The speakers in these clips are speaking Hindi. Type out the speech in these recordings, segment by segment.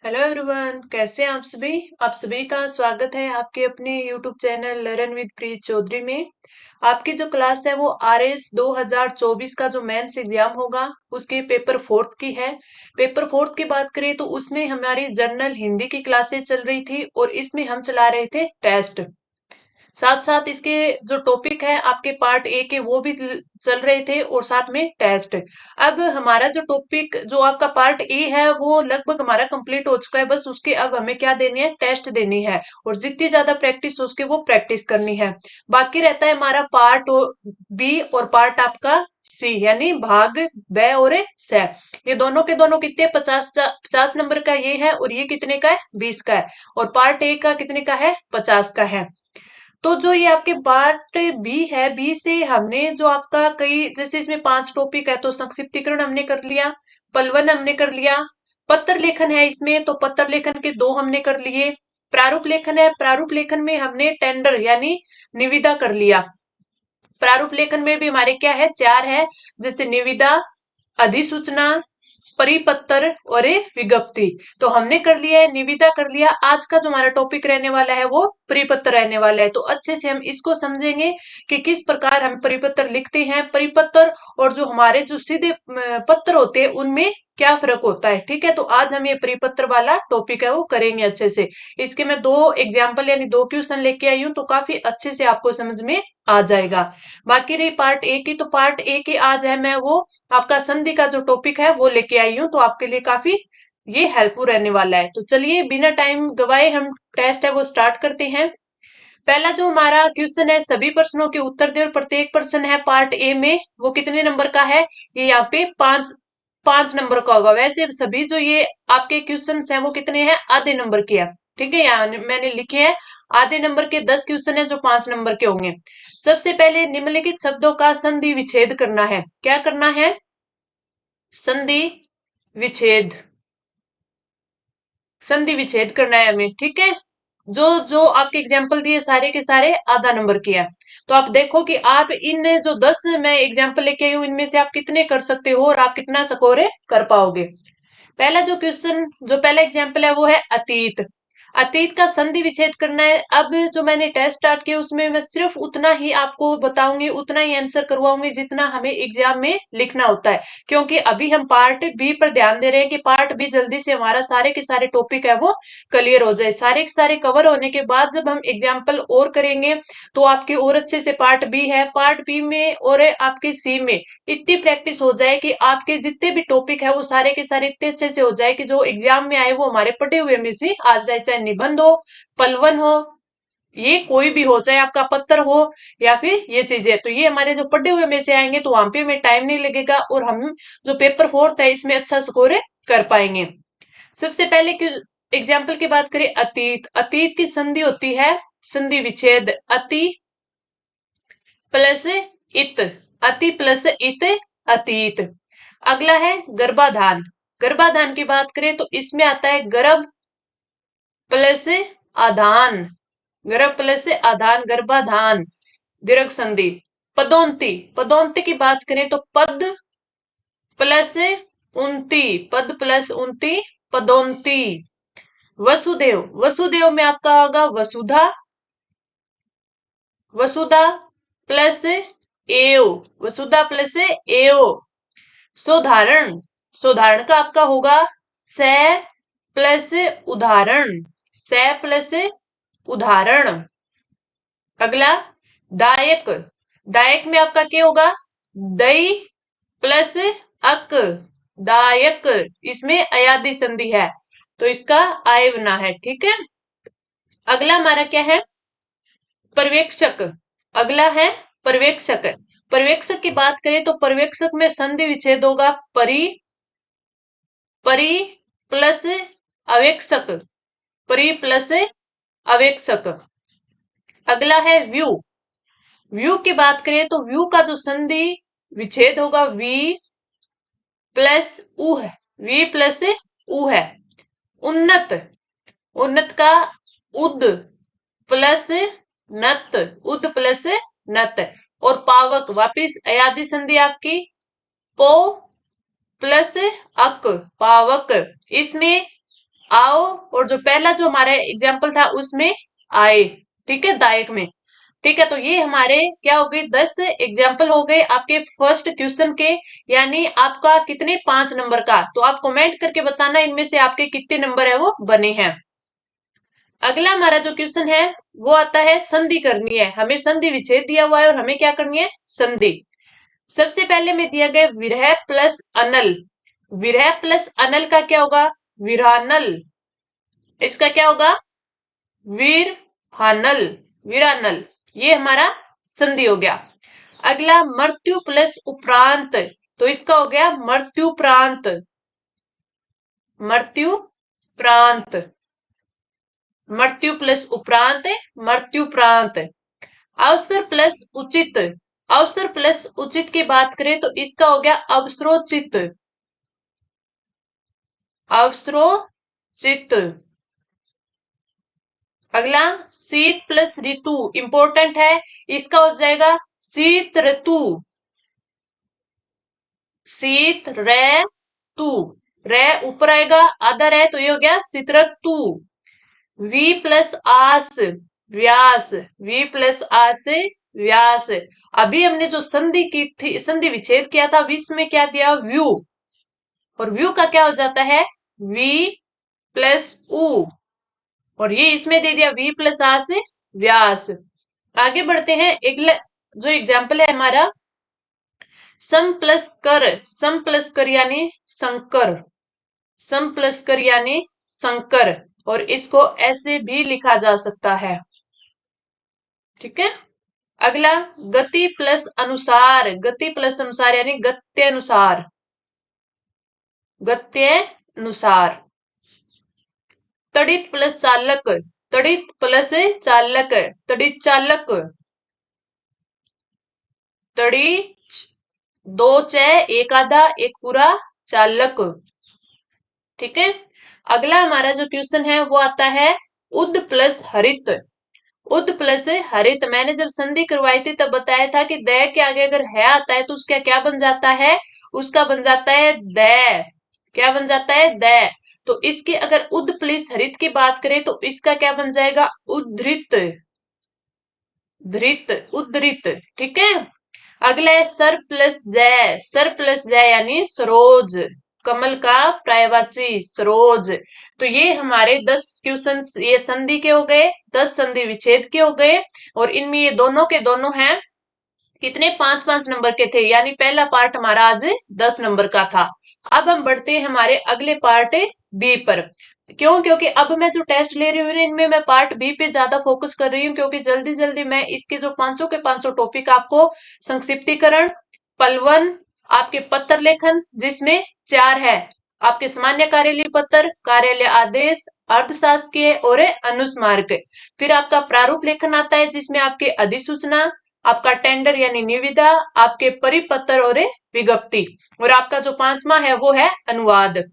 हेलो एवरीवन, कैसे हैं आप सभी का स्वागत है आपके अपने यूट्यूब चैनल लर्न विद प्रीत चौधरी में। आपकी जो क्लास है वो आरएस 2024 का जो मेंस एग्जाम होगा उसके पेपर फोर्थ की है। पेपर फोर्थ की बात करें तो उसमें हमारी जनरल हिंदी की क्लासेस चल रही थी और इसमें हम चला रहे थे टेस्ट। साथ साथ इसके जो टॉपिक है आपके पार्ट ए के वो भी चल रहे थे और साथ में टेस्ट। अब हमारा जो टॉपिक जो आपका पार्ट ए है वो लगभग हमारा कंप्लीट हो चुका है, बस उसके अब हमें क्या देनी है, टेस्ट देनी है। और जितनी ज्यादा प्रैक्टिस हो उसके वो प्रैक्टिस करनी है। बाकी रहता है हमारा पार्ट बी और पार्ट आपका सी, यानी भाग ब और स। ये दोनों के दोनों कितने 50 नंबर का ये है और ये कितने का है, 20 का है। और पार्ट ए का कितने का है, 50 का है। तो जो ये आपके पार्ट बी है, बी से हमने जो आपका कई, जैसे इसमें 5 टॉपिक है तो संक्षिप्तीकरण हमने कर लिया, पलवन हमने कर लिया, पत्र लेखन है इसमें तो पत्र लेखन के 2 हमने कर लिए, प्रारूप लेखन है, प्रारूप लेखन में हमने टेंडर यानी निविदा कर लिया। प्रारूप लेखन में भी हमारे क्या है, 4 है, जैसे निविदा, अधिसूचना, परिपत्र और ये विज्ञप्ति। तो हमने कर लिया है, निविदा कर लिया। आज का जो हमारा टॉपिक रहने वाला है वो परिपत्र रहने वाला है। तो अच्छे से हम इसको समझेंगे कि किस प्रकार हम परिपत्र लिखते हैं। परिपत्र और जो हमारे जो सीधे पत्र होते हैं उनमें क्या फर्क होता है, ठीक है। तो आज हम ये परिपत्र वाला टॉपिक है वो करेंगे अच्छे से। इसके मैं 2 एग्जाम्पल यानी 2 क्वेश्चन लेके आई हूँ, तो काफी अच्छे से आपको समझ में आ जाएगा। बाकी रही पार्ट ए की, तो पार्ट ए की आज है मैं वो आपका संधि का जो टॉपिक है वो लेके आई हूँ, तो आपके लिए काफी ये हेल्पफुल रहने वाला है। तो चलिए बिना टाइम गवाए हम टेस्ट है वो स्टार्ट करते हैं। पहला जो हमारा क्वेश्चन है, सभी प्रश्नों के उत्तर दें। प्रत्येक प्रश्न है पार्ट ए में वो कितने नंबर का है, ये यहाँ पे 5 नंबर का होगा। वैसे सभी जो ये आपके क्वेश्चन है वो कितने हैं, आधे नंबर के हैं, ठीक है। यहाँ मैंने लिखे हैं आधे नंबर के 10 क्वेश्चन है जो 5 नंबर के होंगे। सबसे पहले निम्नलिखित शब्दों का संधि विच्छेद करना है। क्या करना है, संधि विच्छेद, संधि विच्छेद करना है हमें, ठीक है। जो जो आपके एग्जाम्पल दिए सारे के सारे आधा नंबर के हैं। तो आप देखो कि आप इन जो 10 मैं एग्जाम्पल लेके आई हूं इनमें से आप कितने कर सकते हो और आप कितना स्कोर कर पाओगे। पहला जो क्वेश्चन, जो पहला एग्जाम्पल है वो है अतीत। अतीत का संधि विच्छेद करना है। अब जो मैंने टेस्ट स्टार्ट किया उसमें मैं सिर्फ उतना ही आपको बताऊंगी, उतना ही आंसर करवाऊंगी जितना हमें एग्जाम में लिखना होता है। क्योंकि अभी हम पार्ट बी पर ध्यान दे रहे हैं कि पार्ट बी जल्दी से हमारा सारे के सारे टॉपिक है वो क्लियर हो जाए। सारे के सारे कवर होने के बाद जब हम एग्जाम्पल और करेंगे तो आपके और अच्छे से पार्ट बी है, पार्ट बी में और आपके सी में इतनी प्रैक्टिस हो जाए कि आपके जितने भी टॉपिक है वो सारे के सारे इतने अच्छे से हो जाए कि जो एग्जाम में आए वो हमारे पढ़े हुए में से आ जाए। चाहे निबंध हो, पलवन हो, ये कोई भी हो, चाहे आपका पत्र हो या फिर ये चीजें, तो ये हमारे जो पढ़े हुए में से आएंगे तो वहां पे हमें टाइम नहीं लगेगा और हम जो पेपर फोर्थ है इसमें अच्छा स्कोर कर पाएंगे। सबसे पहले की एग्जाम्पल की बात करें, अतीत। अतीत की संधि होती है संधि विच्छेद, अति प्लस इत, अति प्लस इत, अतीत। अगला है गर्भाधान। गर्भाधान की बात करें तो इसमें आता है गर्भ प्लस आधान, गर्भ प्लस आधान, गर्भाधान, दीर्घ संधि। पदोन्ति, पदोन्ति की बात करें तो पद प्लस उन्ति, पद प्लस उन्ति, पदोन्ति। वसुदेव, वसुदेव में आपका होगा वसुधा, वसुधा प्लस एव, वसुधा प्लस एव। सोधारण, सोधारण का आपका होगा स प्लस उदाहरण, स प्लस उदाहरण। अगला दायक, दायक में आपका क्या होगा, दई प्लस अक, दायक। इसमें अयादि संधि है तो इसका आय बना है, ठीक है। अगला हमारा क्या है, पर्यवेक्षक। अगला है पर्यवेक्षक। पर्यवेक्षक की बात करें तो पर्यवेक्षक में संधि विच्छेद होगा परि, परि प्लस अवेक्षक, परि प्लस अवेक्षक। अगला है व्यू। व्यू की बात करें तो व्यू का जो संधि विच्छेद होगा वी प्लस उ है, वी प्लस उ है। उन्नत, उन्नत का उद प्लस नत, उद प्लस नत। और पावक, वापिस अयादि संधि आपकी पो प्लस अक, पावक। इसमें आओ, और जो पहला जो हमारा एग्जाम्पल था उसमें आए। ठीक है, दायक में। ठीक है, तो ये हमारे क्या हो गए, 10 एग्जाम्पल हो गए आपके फर्स्ट क्वेश्चन के। यानी आपका कितने, 5 नंबर का। तो आप कमेंट करके बताना इनमें से आपके कितने नंबर है वो बने हैं। अगला हमारा जो क्वेश्चन है वो आता है, संधि करनी है हमें, संधि विच्छेद दिया हुआ है और हमें क्या करनी है, संधि। सबसे पहले में दिया गया विरह प्लस अनल। विरह प्लस अनल का क्या होगा, विरानल। इसका क्या होगा, वीरहानल, वीरानल। ये हमारा संधि हो गया। अगला मृत्यु प्लस उपरांत, तो इसका हो गया मृत्युप्रांत, मृत्युप्रांत। मृत्यु प्लस उपरांत, मृत्युप्रांत। अवसर प्लस उचित, अवसर प्लस उचित की बात करें तो इसका हो गया अवसरोचित, अवसरोचित। अगला शीत प्लस ऋतु, इंपॉर्टेंट है, इसका हो जाएगा शीत ऋतु, शीत रे तु। रे ऊपर आएगा, आधा रे, तो ये हो गया शीत ऋतु। वी प्लस आस, व्यास, वी प्लस आस, व्यास। अभी हमने जो संधि की थी, संधि विच्छेद किया था, विस में क्या दिया, व्यू। और व्यू का क्या हो जाता है, वी प्लस उ। और ये इसमें दे दिया वी प्लस आ से व्यास। आगे बढ़ते हैं, अगला जो एग्जाम्पल है हमारा, सम प्लस कर, सम प्लस कर यानी संकर, सम प्लस कर यानी संकर। और इसको ऐसे भी लिखा जा सकता है। ठीक है। अगला गति प्लस अनुसार, गति प्लस अनुसार यानी गत्य अनुसार, गत्य अनुसार। तड़ित प्लस चालक, तड़ित प्लस चालक, तड़ित चालक। तड़ी, दो च, एक आधा, एक पूरा, चालक। ठीक है। अगला हमारा जो क्वेश्चन है वो आता है, उद प्लस हरित। उद प्लस हरित, मैंने जब संधि करवाई थी तब बताया था कि द के आगे अगर है आता है तो उसका क्या बन जाता है, उसका बन जाता है द। क्या बन जाता है, द। तो इसकी अगर उद प्लस हरित की बात करें तो इसका क्या बन जाएगा, उद्धृत, धृत, उद्धृत। ठीक है। अगला है सर प्लस जय, सर प्लस जय यानी सरोज, कमल का पर्यायवाची सरोज। तो ये हमारे 10 क्वेश्चन ये संधि के हो गए, 10 संधि विच्छेद के हो गए। और इनमें ये दोनों के दोनों हैं कितने, 5-5 नंबर के थे। यानी पहला पार्ट हमारा आज 10 नंबर का था। अब हम बढ़ते हैं हमारे अगले पार्ट बी पर। क्यों, क्योंकि अब मैं जो टेस्ट ले रही हूँ ना, इनमें मैं पार्ट बी पे ज्यादा फोकस कर रही हूँ, क्योंकि जल्दी जल्दी मैं इसके जो पांचों के पांचों टॉपिक आपको, संक्षिप्तीकरण, पलवन, आपके पत्र लेखन जिसमें 4 है, आपके सामान्य कार्यालय पत्र, कार्यालय आदेश, अर्थशास्त्रीय और अनुस्मारक। फिर आपका प्रारूप लेखन आता है जिसमें आपके अधिसूचना, आपका टेंडर यानी निविदा, आपके परिपत्र और विज्ञप्ति। और आपका जो 5वां है वो है अनुवाद।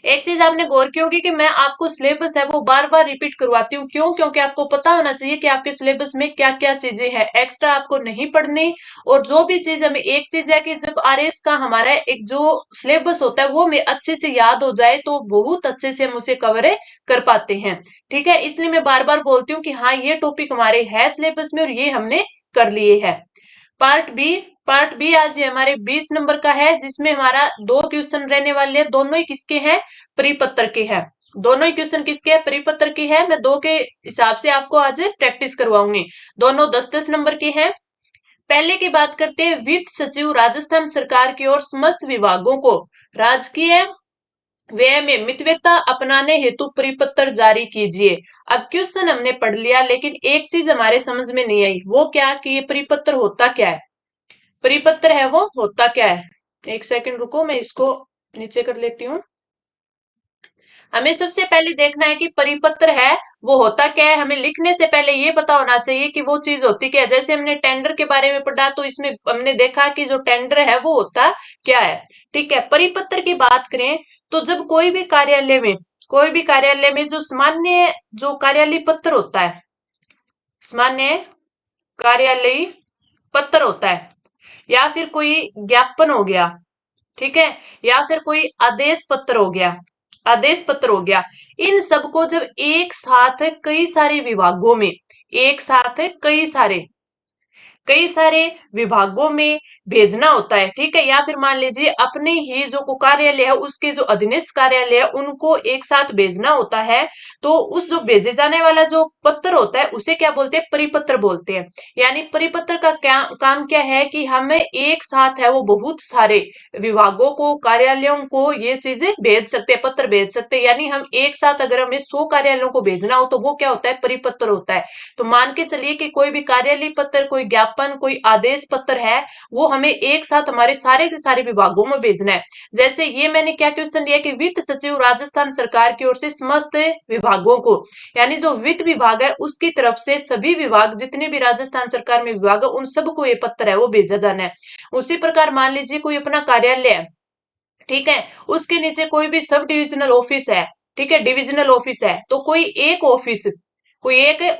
एक चीज आपने गौर की होगी कि मैं आपको सिलेबस है वो बार बार रिपीट करवाती हूँ। क्यों, क्योंकि आपको पता होना चाहिए कि आपके सिलेबस में क्या क्या चीजें हैं, एक्स्ट्रा आपको नहीं पढ़नी। और जो भी चीज हमें, एक चीज है कि जब आरएस का हमारा एक जो सिलेबस होता है वो हमें अच्छे से याद हो जाए तो बहुत अच्छे से हम उसे कवर कर पाते हैं। ठीक है, इसलिए मैं बार बार बोलती हूँ कि हाँ ये टॉपिक हमारे है सिलेबस में और ये हमने कर लिए हैं। पार्ट बी, पार्ट बी आज ये हमारे 20 नंबर का है जिसमें हमारा 2 क्वेश्चन रहने वाले हैं। दोनों ही किसके हैं, परिपत्र के हैं। दोनों ही क्वेश्चन किसके हैं, परिपत्र के हैं। मैं 2 के हिसाब से आपको आज प्रैक्टिस करवाऊंगी। दोनों 10-10 नंबर के हैं। पहले की बात करते हैं, वित्त सचिव राजस्थान सरकार की ओर समस्त विभागों को राजकीय व्यय में मितव्ययता अपनाने हेतु परिपत्र जारी कीजिए। अब क्वेश्चन हमने पढ़ लिया, लेकिन एक चीज हमारे समझ में नहीं आई, वो क्या कि ये परिपत्र होता क्या है। परिपत्र है वो होता क्या है, एक सेकंड रुको, मैं इसको नीचे कर लेती हूँ। हमें सबसे पहले देखना है कि परिपत्र है वो होता क्या है। हमें लिखने से पहले ये पता होना चाहिए कि वो चीज होती क्या है। जैसे हमने टेंडर के बारे में पढ़ा तो इसमें हमने देखा कि जो टेंडर है वो होता क्या है। ठीक है, परिपत्र की बात करें तो जब कोई भी कार्यालय में, कोई भी कार्यालय में जो सामान्य जो कार्यालय पत्र होता है, सामान्य कार्यालय पत्र होता है, या फिर कोई ज्ञापन हो गया, ठीक है, या फिर कोई आदेश पत्र हो गया, आदेश पत्र हो गया। इन सबको जब एक साथ कई सारे विभागों में, एक साथ कई सारे विभागों में भेजना होता है, ठीक है, या फिर मान लीजिए अपने ही जो कार्यालय है उसके जो अधीनस्थ कार्यालय है उनको एक साथ भेजना होता है, तो उस जो भेजे जाने वाला जो पत्र होता है उसे क्या बोलते हैं, परिपत्र बोलते हैं। यानी परिपत्र का क्या काम क्या है कि हमें एक साथ है वो बहुत सारे विभागों को, कार्यालयों को ये चीजें भेज सकते हैं, पत्र भेज सकते हैं। यानी हम एक साथ अगर हमें 100 कार्यालयों को भेजना हो तो वो क्या होता है, परिपत्र होता है। तो मान के चलिए कि कोई भी कार्यालय पत्र, कोई ज्ञापन, कोई आदेश पत्र है, वो हमें एक साथ हमारे सारे के सारे विभागों में भेजना है। जैसे ये मैंने क्या क्वेश्चन दिया कि वित्त सचिव राजस्थान सरकार की ओर से समस्त विभागों को, यानी जो वित्त विभाग है उसकी तरफ से सभी विभाग, जितने भी राजस्थान सरकार में विभाग है उन सबको ये पत्र है वो भेजा जाना है। उसी प्रकार मान लीजिए कोई अपना कार्यालय है, ठीक है, उसके नीचे कोई भी सब डिविजनल ऑफिस है, ठीक है, डिविजनल ऑफिस है, तो कोई एक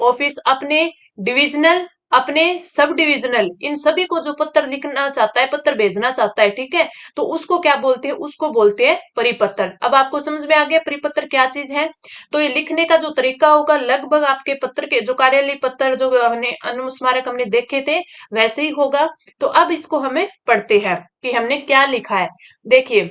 ऑफिस अपने डिविजनल, अपने सब डिविजनल, इन सभी को जो पत्र लिखना चाहता है, पत्र भेजना चाहता है, ठीक है, तो उसको क्या बोलते हैं, उसको बोलते हैं परिपत्र। अब आपको समझ में आ गया परिपत्र क्या चीज है। तो ये लिखने का जो तरीका होगा लगभग आपके पत्र के जो कार्यालय पत्र जो हमने अनुस्मारक हमने देखे थे वैसे ही होगा। तो अब इसको हमें पढ़ते हैं कि हमने क्या लिखा है। देखिए,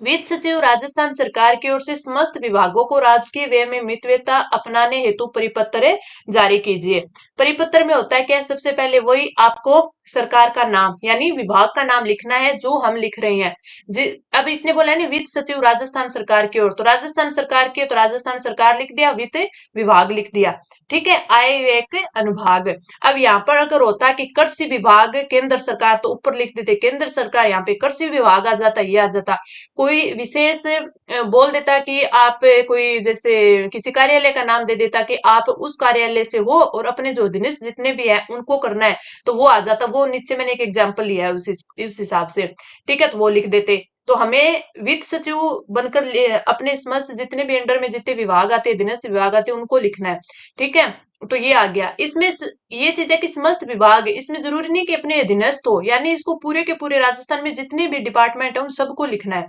वित्त सचिव राजस्थान सरकार की ओर से समस्त विभागों को राजकीय व्यय में मितव्ययता अपनाने हेतु परिपत्र जारी कीजिए। परिपत्र में होता है क्या, सबसे पहले वही आपको सरकार का नाम यानी विभाग का नाम लिखना है जो हम लिख रहे हैं। अब इसने बोला है ना वित्त सचिव राजस्थान सरकार की ओर, तो राजस्थान सरकार की, तो राजस्थान सरकार लिख दिया, वित्त विभाग लिख दिया, ठीक है, आय व्यय के अनुभाग। अब यहाँ पर अगर होता कि कृषि विभाग केंद्र सरकार तो ऊपर लिख देते केंद्र सरकार, यहाँ पे कृषि विभाग आ जाता, ये आ जाता। कोई विशेष बोल देता कि आप कोई जैसे किसी कार्यालय का नाम दे देता कि आप उस कार्यालय से हो और अपने जो अधीनस्थ जितने भी है उनको करना है, तो वो आ जाता। वो नीचे मैंने एक एग्जांपल लिया है उस हिसाब से, ठीक है, तो वो लिख देते। तो हमें वित्त सचिव बनकर अपने समस्त जितने भी अंडर में जितने विभाग आते हैं, अधीनस्थ विभाग आते हैं, उनको लिखना है, ठीक है। तो ये आ गया इसमें ये चीज है कि समस्त विभाग, इसमें जरूरी नहीं कि अपने अधीनस्थ हो, यानी इसको पूरे के पूरे राजस्थान में जितने भी डिपार्टमेंट है उन सबको लिखना है।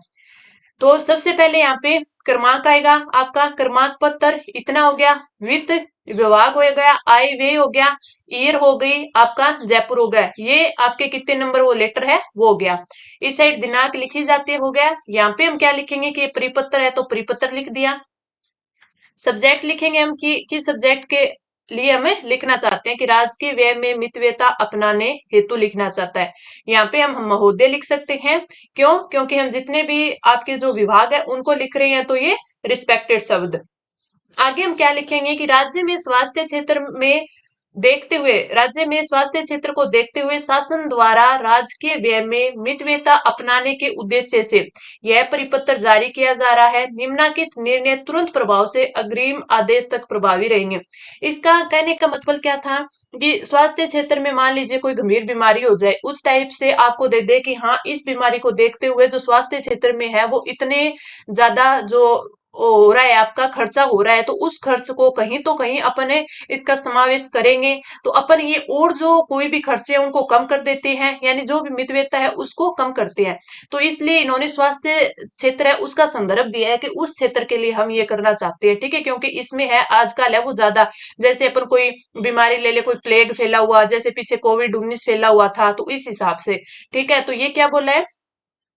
तो सबसे पहले यहाँ पे क्रमांक आएगा, आपका क्रमांक पत्र इतना हो गया, वित्त विभाग हो गया, आय व्यय हो गया, ईयर हो गई, आपका जयपुर हो गया, ये आपके कितने नंबर वो लेटर है वो हो गया। इस साइड दिनांक लिखी जाती है, हो गया। यहाँ पे हम क्या लिखेंगे कि ये परिपत्र है तो परिपत्र लिख दिया। सब्जेक्ट लिखेंगे हम कि किस सब्जेक्ट के लिए हमें लिखना चाहते हैं, कि राजकीय व्यय में मितव्ययता अपनाने हेतु लिखना चाहता है। यहाँ पे हम महोदय लिख सकते हैं, क्यों, क्योंकि हम जितने भी आपके जो विभाग है उनको लिख रहे हैं, तो ये रिस्पेक्टेड शब्द। आगे हम क्या लिखेंगे कि राज्य में स्वास्थ्य क्षेत्र को देखते हुए शासन द्वारा राजकीय व्यय में मितव्ययता अपनाने के उद्देश्य से यह परिपत्र जारी किया जा रहा है। निम्नलिखित निर्णय तुरंत प्रभाव से अग्रिम आदेश तक प्रभावी रहेंगे। इसका कहने का मतलब क्या था कि स्वास्थ्य क्षेत्र में मान लीजिए कोई गंभीर बीमारी हो जाए, उस टाइप से आपको दे दे कि हाँ इस बीमारी को देखते हुए जो स्वास्थ्य क्षेत्र में है वो इतने ज्यादा जो हो रहा है, आपका खर्चा हो रहा है, तो उस खर्च को कहीं तो कहीं अपने इसका समावेश करेंगे, तो अपन ये और जो कोई भी खर्चे हैं उनको कम कर देते हैं, यानी जो भी मितव्ययता है उसको कम करते हैं। तो इसलिए इन्होंने स्वास्थ्य क्षेत्र है उसका संदर्भ दिया है कि उस क्षेत्र के लिए हम ये करना चाहते हैं, ठीक है, क्योंकि इसमें है आजकल है वो ज्यादा, जैसे अपन कोई बीमारी ले ले, कोई प्लेग फैला हुआ, जैसे पीछे कोविड-19 फैला हुआ था, तो इस हिसाब से, ठीक है। तो ये क्या बोला है,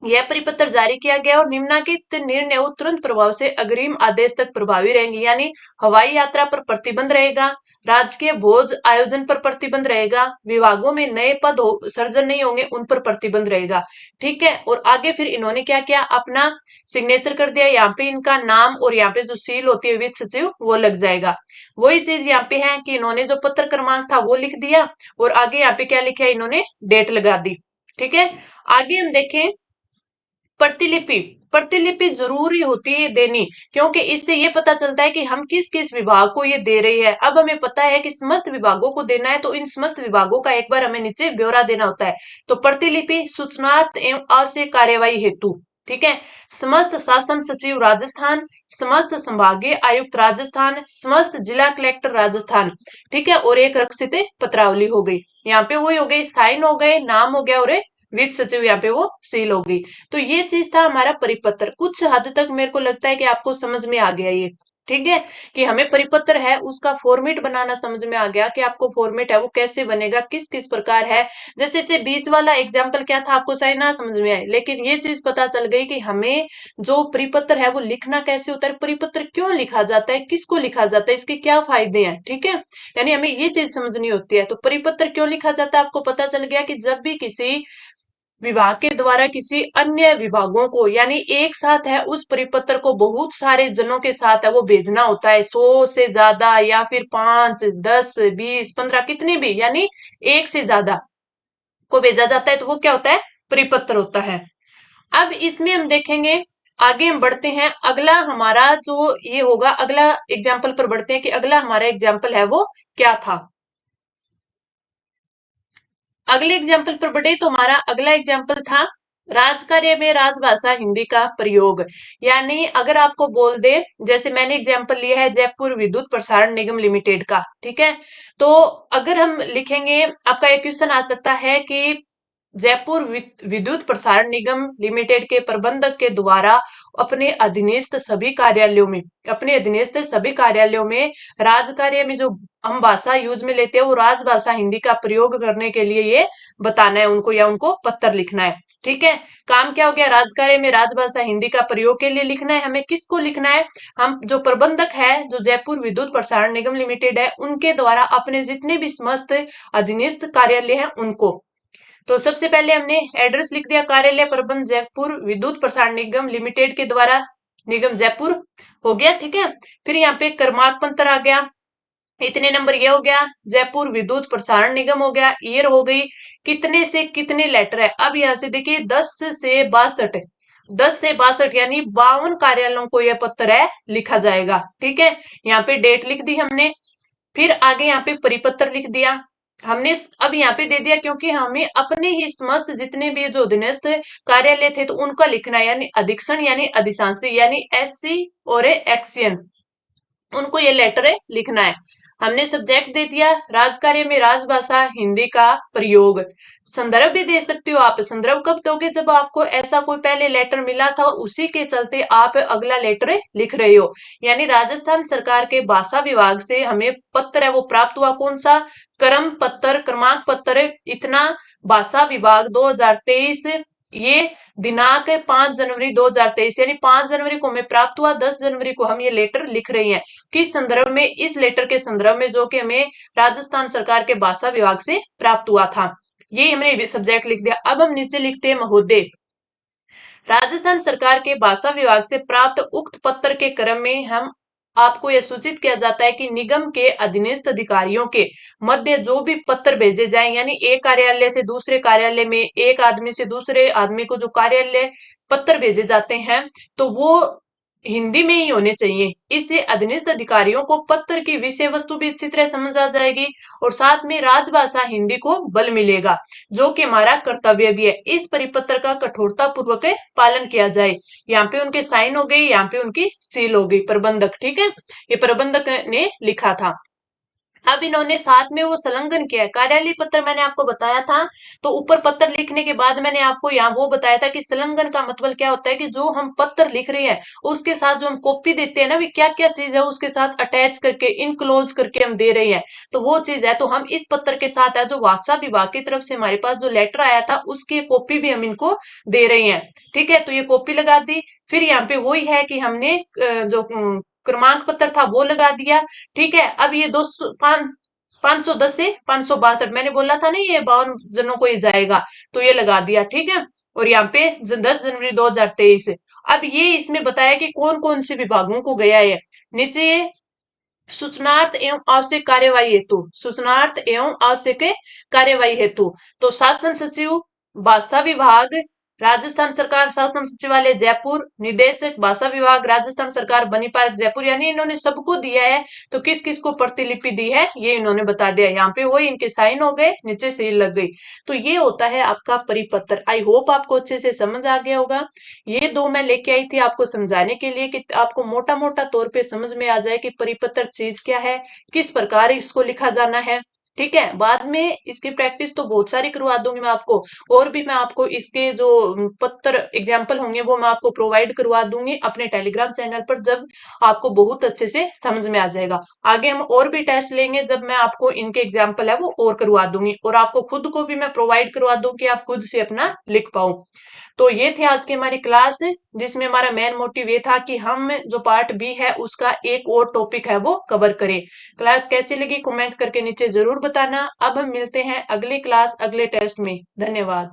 यह परिपत्र जारी किया गया और निम्नलिखित निर्णय तुरंत प्रभाव से अग्रिम आदेश तक प्रभावी रहेंगे। यानी हवाई यात्रा पर प्रतिबंध रहेगा, राजकीय भोज आयोजन पर प्रतिबंध रहेगा, विभागों में नए पद सर्जन नहीं होंगे उन पर प्रतिबंध रहेगा, ठीक है। और आगे फिर इन्होंने क्या किया, अपना सिग्नेचर कर दिया, यहाँ पे इनका नाम और यहाँ पे जो सील होती है वित्त सचिव वो लग जाएगा। वही चीज यहाँ पे है कि इन्होंने जो पत्र क्रमांक था वो लिख दिया और आगे यहाँ पे क्या लिखा है, इन्होंने डेट लगा दी, ठीक है। आगे हम देखें प्रतिलिपि। प्रतिलिपि जरूरी होती है देनी, क्योंकि इससे ये पता चलता है कि हम किस किस विभाग को ये दे रही है। अब हमें पता है कि समस्त विभागों को देना है, तो इन समस्त विभागों का एक बार हमें नीचे ब्यौरा देना होता है। तो प्रतिलिपि सूचनार्थ एवं आवश्यक कार्यवाही हेतु, ठीक है, समस्त शासन सचिव राजस्थान, समस्त संभागीय आयुक्त राजस्थान, समस्त जिला कलेक्टर राजस्थान, ठीक है, और एक रक्षित पत्रावली हो गई। यहाँ पे वही हो गई, साइन हो गए, नाम हो गया और वित्त सचिव यहाँ पे वो सील होगी। तो ये चीज था हमारा परिपत्र। कुछ हद तक मेरे को लगता है कि आपको समझ में आ गया ये, ठीक है, कि हमें परिपत्र है उसका फॉर्मेट बनाना समझ में आ गया कि आपको फॉर्मेट है वो कैसे बनेगा, किस किस प्रकार है। जैसे बीच वाला एग्जाम्पल क्या था आपको शायद ना समझ में आए, लेकिन ये चीज पता चल गई कि हमें जो परिपत्र है वो लिखना कैसे होता है, परिपत्र क्यों लिखा जाता है, किसको लिखा जाता है, इसके क्या फायदे हैं, ठीक है। यानी हमें ये चीज समझनी होती है। तो परिपत्र क्यों लिखा जाता है आपको पता चल गया कि जब भी किसी विभाग के द्वारा किसी अन्य विभागों को, यानी एक साथ है उस परिपत्र को बहुत सारे जनों के साथ है वो भेजना होता है, 100 से ज्यादा या फिर 5, 10, 20, 15 कितनी भी, यानी एक से ज्यादा को भेजा जाता है, तो वो क्या होता है, परिपत्र होता है। अब इसमें हम देखेंगे, आगे हम बढ़ते हैं, अगला हमारा जो ये होगा, अगला एग्जाम्पल पर बढ़ते हैं कि अगला हमारा एग्जाम्पल है वो क्या था। अगले एग्जाम्पल पर बढ़े तो हमारा अगला एग्जाम्पल था राजकार्य में राजभाषा हिंदी का प्रयोग। यानी अगर आपको बोल दे, जैसे मैंने एग्जाम्पल लिया है जयपुर विद्युत प्रसारण निगम लिमिटेड का, ठीक है, तो अगर हम लिखेंगे, आपका एक क्वेश्चन आ सकता है कि जयपुर विद्युत प्रसारण निगम लिमिटेड के प्रबंधक के द्वारा अपने अधीनस्थ सभी कार्यालयों में, अपने अधीनस्थ सभी कार्यालयों में राजकार्य में जो हम भाषा यूज में लेते हैं वो राजभाषा हिंदी का प्रयोग करने के लिए ये बताना है उनको, या उनको पत्र लिखना है, ठीक है। काम क्या हो गया, राजकार्य में राजभाषा हिंदी का प्रयोग के लिए लिखना है। हमें किसको लिखना है, हम जो प्रबंधक है जो जयपुर विद्युत प्रसारण निगम लिमिटेड है उनके द्वारा अपने जितने भी समस्त अधीनस्थ कार्यालय हैं उनको। तो सबसे पहले हमने एड्रेस लिख दिया, कार्यालय प्रबंध जयपुर विद्युत प्रसारण निगम लिमिटेड के द्वारा, निगम जयपुर हो गया, ठीक है। फिर यहाँ पे क्रमांक पत्र आ गया, इतने नंबर ये हो गया, जयपुर विद्युत प्रसारण निगम हो गया, ईयर हो गई, कितने से कितने लेटर है। अब यहाँ से देखिए 10 से 62, 10 से 62 यानी 52 कार्यालयों को यह पत्र है लिखा जाएगा, ठीक है। यहाँ पे डेट लिख दी हमने, फिर आगे यहाँ पे परिपत्र लिख दिया हमने। अब यहाँ पे दे दिया क्योंकि हमें अपने ही समस्त जितने भी जो अधीनस्थ कार्यालय थे तो उनका लिखना है, यानी अधीक्षण यानी अधिशांशी यानी एससी और एक्सियन, उनको ये लेटर लिखना है। हमने सब्जेक्ट दे दिया राजकार्य में राजभाषा हिंदी का प्रयोग। संदर्भ भी दे सकते हो आप, संदर्भ कब दोगे, जब आपको ऐसा कोई पहले लेटर मिला था उसी के चलते आप अगला लेटर लिख रहे हो। यानी राजस्थान सरकार के भाषा विभाग से हमें पत्र है वो प्राप्त हुआ, कौन सा, क्रम पत्र, क्रमांक पत्र इतना, भाषा विभाग 2023, ये दिनांक 5 जनवरी 2023, यानी 5 जनवरी को हमें प्राप्त हुआ, 10 जनवरी को हम ये लेटर लिख रहे हैं। किस संदर्भ में, इस लेटर के संदर्भ में जो कि हमें राजस्थान सरकार के भाषा विभाग से प्राप्त हुआ था। ये हमने सब्जेक्ट लिख दिया। अब हम नीचे लिखते हैं महोदय, राजस्थान सरकार के भाषा विभाग से प्राप्त उक्त पत्र के क्रम में हम आपको यह सूचित किया जाता है कि निगम के अधीनस्थ अधिकारियों के मध्य जो भी पत्र भेजे जाएं, यानी एक कार्यालय से दूसरे कार्यालय में, एक आदमी से दूसरे आदमी को जो कार्यालय पत्र भेजे जाते हैं तो वो हिंदी में ही होने चाहिए। इससे अधीनस्थ अधिकारियों को पत्र की विषय वस्तु भी अच्छी तरह समझ आ जाएगी और साथ में राजभाषा हिंदी को बल मिलेगा, जो कि हमारा कर्तव्य भी है। इस परिपत्र का कठोरता पूर्वक पालन किया जाए। यहाँ पे उनके साइन हो गई, यहाँ पे उनकी सील हो गई, प्रबंधक, ठीक है, ये प्रबंधक ने लिखा था। अब इन्होंने साथ में वो संलग्न किया है कार्यालय पत्र, मैंने आपको बताया था। तो ऊपर पत्र लिखने के बाद मैंने आपको यहाँ वो बताया था कि संलग्न का मतलब क्या होता है कि जो हम पत्र लिख रहे हैं उसके साथ जो हम कॉपी देते हैं ना, भी क्या क्या चीज है उसके साथ अटैच करके इनक्लोज करके हम दे रहे हैं, तो वो चीज है। तो हम इस पत्र के साथ है जो भाषा विभाग की तरफ से हमारे पास जो लेटर आया था उसकी कॉपी भी हम इनको दे रहे हैं, ठीक है। तो ये कॉपी लगा दी। फिर यहाँ पे वही है कि हमने जो क्रमांक पत्र था वो लगा दिया, ठीक है। अब ये 510 से 562 मैंने बोला था ना ये 52 जनों को ये जाएगा, तो ये लगा दिया, ठीक है। और यहाँ पे 10 जनवरी 2023। अब ये इसमें बताया कि कौन कौन से विभागों को गया है। नीचे सूचनार्थ एवं आवश्यक कार्यवाही हेतु, सूचनार्थ एवं आवश्यक कार्यवाही हेतु तो शासन सचिव भाषा विभाग राजस्थान सरकार, शासन सचिवालय जयपुर, निदेशक भाषा विभाग राजस्थान सरकार बनी पार्क जयपुर, यानी इन्होंने सबको दिया है। तो किस किस को प्रतिलिपि दी है ये इन्होंने बता दिया। यहाँ पे वही इनके साइन हो गए, नीचे सील लग गई। तो ये होता है आपका परिपत्र। आई होप आपको अच्छे से समझ आ गया होगा। ये दो मैं लेके आई थी आपको समझाने के लिए कि आपको मोटा मोटा तौर पे समझ में आ जाए कि परिपत्र चीज क्या है, किस प्रकार इसको लिखा जाना है। ठीक है, बाद में इसकी प्रैक्टिस तो बहुत सारी करवा दूंगी मैं आपको, और भी मैं आपको इसके जो पत्र एग्जाम्पल होंगे वो मैं आपको प्रोवाइड करवा दूंगी अपने टेलीग्राम चैनल पर, जब आपको बहुत अच्छे से समझ में आ जाएगा। आगे हम और भी टेस्ट लेंगे, जब मैं आपको इनके एग्जाम्पल है वो और करवा दूंगी, और आपको खुद को भी मैं प्रोवाइड करवा दूं कि आप खुद से अपना लिख पाओ। तो ये थे आज की हमारी क्लास, जिसमें हमारा मेन मोटिव ये था कि हम जो पार्ट बी है उसका एक और टॉपिक है वो कवर करें। क्लास कैसी लगी कमेंट करके नीचे जरूर बताना। अब हम मिलते हैं अगली क्लास अगले टेस्ट में। धन्यवाद।